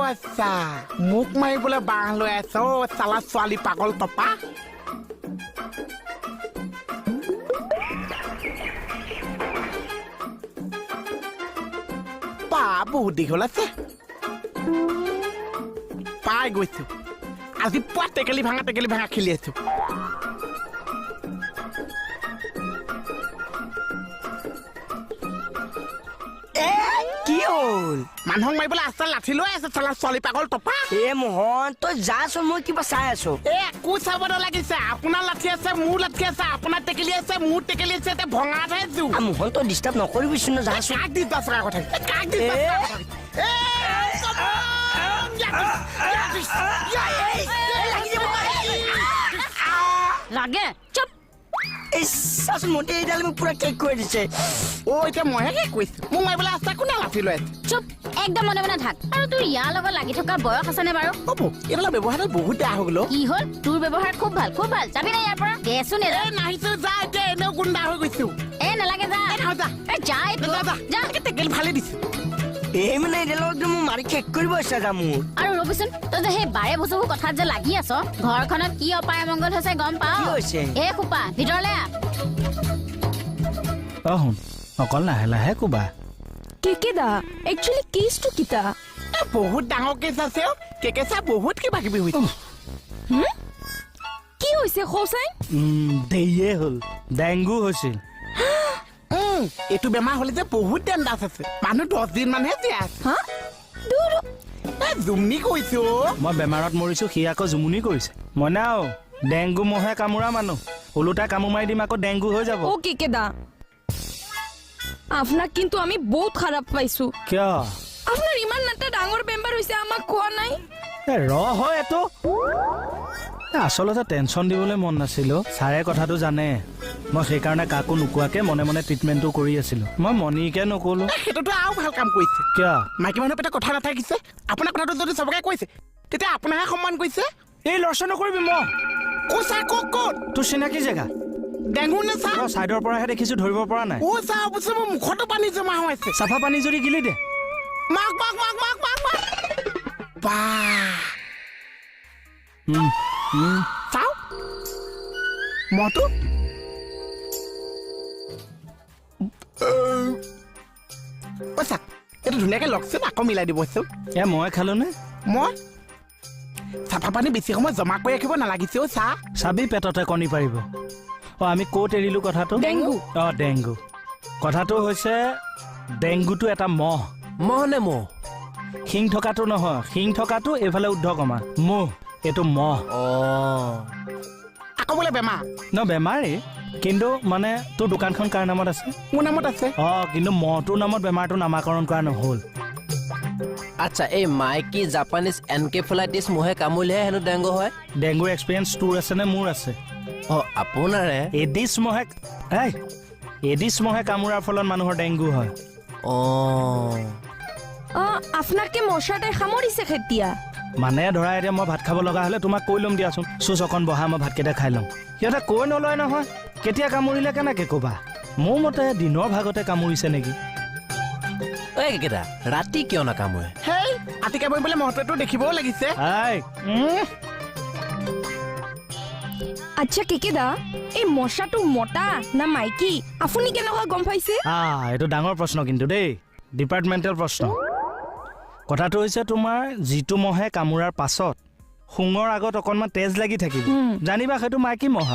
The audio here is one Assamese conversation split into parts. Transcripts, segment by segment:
আচ্ছা মোক মাৰিবলৈ বাঁহ লৈ আছ চালা ছোৱালী পাগল টপা পা বহুত দীঘল আছে পাই গৈছো আজি পুৱা টেকেলি ভাঙা খেলি আছো কি হল মানুহক মাৰিবলৈ আছে লাঠি লৈ আছে চালা ছোৱালী পাগল টপা এ মোহন তই যাচোন মই কিবা চাই আছো একো চাব নালাগিছে আপোনাৰ লাঠি আছে মোৰ লাঠি আছে আপোনাৰ টেকেলি আছে মোৰ টেকেলি আছে এতিয়া ভঙাত আছো মোহন তই ডিষ্টাৰ্ব নকৰিবিচোন ন যাচোন কাক দি দছ টকা কথা কাক দি লাগে চুপ এই চাচোন মতে এইডাল মোক পুৰা কেক কৰি দিছে অ এতিয়া মইহে কি কৈছো মোক মাৰিবলৈ আছে কোনে লাঠি লৈ আছে চুপ একদম মনে মনে থাক আৰু তোৰ ইয়াৰ লগত লাগি থকা বয়স আছেনে বাৰু হ'ব এইডালৰ ব্যৱহাৰটো বহুত বেয়া হৈ গ'ল কি হ'ল তোৰ ব্যৱহাৰ খুব ভাল যাবি না ইয়াৰ পৰা দেচোন নাহিছো যা এতিয়া এনেও গুণ্ডা হৈ গৈছো নালাগে যা যা টেকেলি ভালে দিছো এই মানে এইডালত মোক মাৰি কেক কৰিব ইচ্ছা যা মোৰ আৰু ৰবিচোন তই যে সেই বাৰে বছৰ কথাত যে লাগি আছ ঘৰখনত কি অপায় মংগল হৈছে গম পাও এ খোপা ভিতৰলে শুন অকল লাহে লাহে কোবা কেকেদা একচুৱেলি কেছটো কিতা বহুত ডাঙৰ কেছ আছে কেকেচা বহুত কিবা কিবি হৈছে কি হৈছে খৌচাই দেৰিয়ে হ'ল ডেংগু হৈছিল এইটো বেমাৰ হলে যে বহুত ডেঞ্জাৰাছ আছে মানুহ 10 দিন মানহে জীয়াই আছে জুমনি কৈছো মই বেমাৰত মৰিছো সি আকৌ জুমুনি কৰিছে মই নাও ডেংগু মহে কামোৰা মানুহ ওলোটা কামোৰ মাৰি দিম আকৌ ডেংগু হৈ যাব ও কেকেদা আপোনাক কিন্তু আমি বহুত খাৰাপ পাইছো কিয় আপোনাৰ ইমান এটা ডাঙৰ বেমাৰ হৈছে আমাক কোৱা নাই হয় এইটো আচলতে টেনচন দিবলৈ মন নাছিল ছাৰে কথাটো জানে মই সেইকাৰণে কাকো নোকোৱাকে মনে মনে ট্ৰিটমেণ্টটো কৰি আছিলো মই মনিকে নকলো সেইটোতো আৰু ভাল কাম কৰিছে কিয় মাইকী মানুহ পেটে কথা নাথাকিছে আপোনাৰ কথাটো যদি চবকে কৈছে তেতিয়া আপোনাৰহে সন্মান কৰিছে এই লৰচৰ নকৰিবি মই কৈছা ক'ত তোৰ চিনাকি জেগা ডেংগু নে চা চাইডৰ পৰাহে দেখিছো ধৰিব পৰা নাই চা অৱশ্যে মোৰ মুখতো পানী জমা হৈ আছে চাফা পানী যদি গিলি দে মাক বা চাও মইতো পইচা এইটো ধুনীয়াকে লগচোন আকৌ মিলাই দিবচোন মই খালো নে মই চাফা পানী বেছি সময় জমা কৰি ৰাখিব নালাগিছে চাহ চাবি পেটতে কণী পাৰিব আমি ক'ত এৰিলো কথাটো ডেংগু ডেংগু কথাটো হৈছে ডেংগুটো এটা মহ নে মহ শিং থকাটো নহয় শিং থকাটো এইফালে ঊৰ্ধ্বকমা মহ এইটো মহ আকৌ বোলে বেমাৰ বেমাৰেই কিন্তু মানে তোৰ দোকানখন কাৰ নামত আছে মোৰ নামত আছে কিন্তু মহটোৰ নামত বেমাৰটো নামাকৰণ কৰা নহ'ল আচ্ছা এই মাইকী জাপানিজ এনকেফেলাইটিছ মহে কামুৰিলেহে হেনো ডেংগু হয় ডেংগুৰ এক্সপিৰিয়েঞ্চ তোৰ আছে নে মোৰ আছে আপোনাৰে এডিছ মহে কামোৰাৰ ফলত মানুহৰ ডেংগু হয় আপোনাকে মশাটাই সামৰিছে খেতিয়া মানে ধৰা এতিয়া মই ভাত খাব লগা হলে তোমাক কৈ ল'ম দিয়াচোন চুচ অকণ বহা মই ভাতকেইটা খাই ল'ম সিহঁতে কৈ নলয় নহয় কেতিয়া কামুৰিলে কেনেকে ক'বা মোৰ মতে দিনৰ ভাগতে কামুৰিছে নেকি এইকেইটা ৰাতি কিয় নাকামুৰে হেই আতি কামুৰিবলৈ মহত্বটো দেখিবও লাগিছে আচ্ছা কেকেদা এই মশাটো মতা না মাইকী আপুনি কেনেকুৱা গম পাইছে এইটো ডাঙৰ প্ৰশ্ন কিন্তু দেই ডিপাৰ্টমেণ্টেল প্ৰশ্ন কথাটো হৈছে তোমাৰ যিটো মহে কামোৰাৰ পাছত শুঙৰ আগত অকণমান তেজ লাগি থাকিব জানিবা সেইটো মাইকী মহ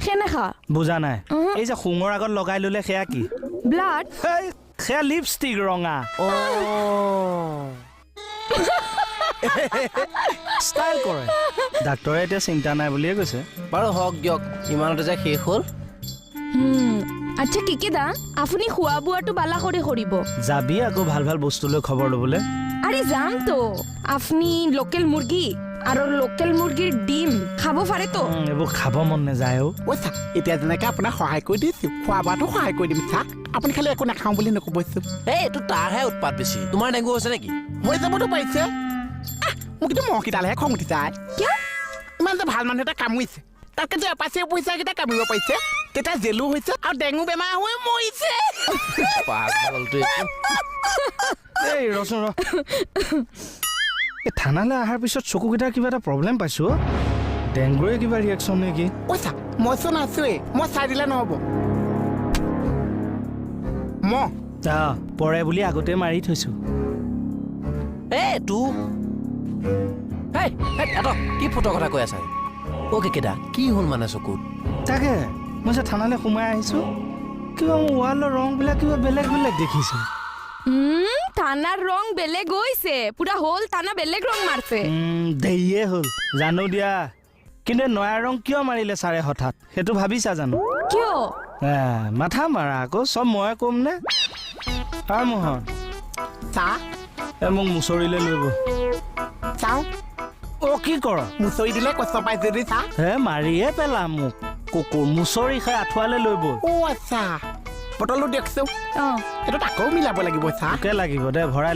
কেনেকা বুজা নাই এই যে শুঙৰ আগত লগাই ললে সেয়া কি ব্লাড সেয়া লিপষ্টিক ৰঙা ষ্টাইল কৰে ডাক্তৰে এতিয়া চিন্তা নাই বুলিয়ে কৈছে বাৰু হওক দিয়ক ইমানতে যে শেষ হ'ল আচ্ছা কেকেদা আপুনি খোৱা বোৱাটো বালা কৰি কৰিব যাবি আকৌ ভাল ভাল বস্তু লৈ খবৰ ল'বলৈ আৰে যাম তো আপনি লোকেল মুৰগি আৰ লোকেল মুৰগিৰ ডিম খাবো পাৰে তো এইবোৰ খাব মন নাযায় চা এতিয়া যেনেকে আপোনাক সহায় কৰি দিছো খোৱা বোৱাটো সহায় কৰি দিম চা আপুনি খালি একো নাখাওঁ বুলি নকবচোন এইটো তাৰহে উৎপাত বেছি তোমাৰ ডেংগু হৈছে নেকি হৈ যাবতো পাৰিছে মোক কিন্তু মহকেইটালেহে খং উঠি যায় কিয় ইমান যে ভাল মানুহ এটা কামুৰিছে তাকে যে এপাচি পইচাকেইটা কামিব পাৰিছে তেতিয়া জেলো হৈছে আৰু ডেংগু বেমাৰ হৈ মৰিছে পাগলটো এই ৰচোন ৰ এই থানালৈ অহাৰ পিছত চকুকেইটাৰ কিবা এটা প্ৰব্লেম পাইছোঁ ডেংগুৰে কিবা ৰিয়েকশ্যন নেকি পইচা মইচোন আছোৱেই মই চাই দিলে নহ'ব পৰে বুলি আগতে মাৰি থৈছোঁ তো কি ফটো কথা কৈ আছা অ'কে কেইটা কি হ'ল মানে চকুত তাকে মই যে থানালৈ সোমাই আহিছোঁ কিবা মোৰ ৱালৰ ৰংবিলাক কিবা বেলেগ বেলেগ দেখিছোঁ থানাৰ ৰং বেলেগ হৈছে পুৰা হ'ল থানা বেলেগ ৰং মাৰছে দেৰিয়ে হ'ল জানো দিয়া কিন্তু নয়া ৰং কিয় মাৰিলে ছাৰে হঠাৎ সেইটো ভাবিছা জানো কিয় মাথা মাৰা আকৌ চব মই ক'ম নে মোহন চা মোক মুচৰিলে লৈ গ'ল চাওঁ কি কৰ মুচৰি দিলে কষ্ট পাই যদি চা মাৰিয়ে পেলা মোক কুকুৰ মুচৰি খাই আঁঠুৱালে লৈ ব'ল আচ্ছা বটলটো দিয়কচোন সেইটো আকৌ মিলাব লাগিব চা লাগিব দে ভৰাই